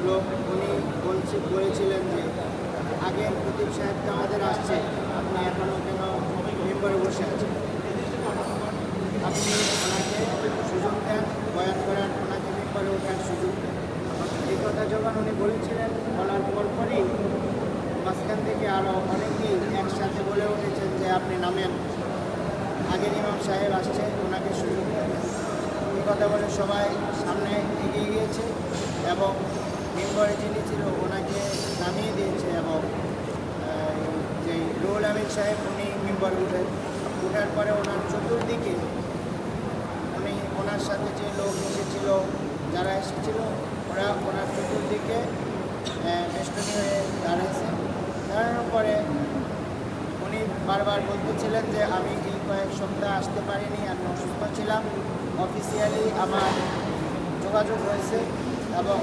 লোক উনি বলেছিলেন যে আগের প্রদীপ সাহেব তো আমাদের আসছে, আপনি এখনও কেন মেম্বারে বসে আছেন, আপনি ওনাকে সুযোগ দেন, বয়ান করার, ওনাকে মেম্বারে ওঠার সুযোগ দেন। এই কথা যখন উনি বলেছিলেন, বলার পরপরই মাঝখান থেকে আরও অনেকেই একসাথে বলে উঠেছেন যে আপনি নামেন, আগের ইমাম সাহেব আসছে, ওনাকে সুযোগ দেন। এই কথা বলে সবাই সামনে এগিয়ে গিয়েছে এবং মেম্বারে যিনি ছিল ওনাকে নামিয়ে দিয়েছে এবং যে রুহুল আমিন সাহেব উনি মেম্বারে ওঠার পরে ওনার চতুর্দিকে উনি ওনার সাথে যে লোক এসেছিল, যারা এসেছিল ওরা ওনার চতুর্দিকে বেষ্টনী হয়ে দাঁড়ানোর পরে উনি বারবার বলতেছিলেন যে আমি এই কয়েক সপ্তাহ আসতে পারিনি, আমি অসুস্থ ছিলাম, অফিসিয়ালি আমার যোগাযোগ হয়েছে এবং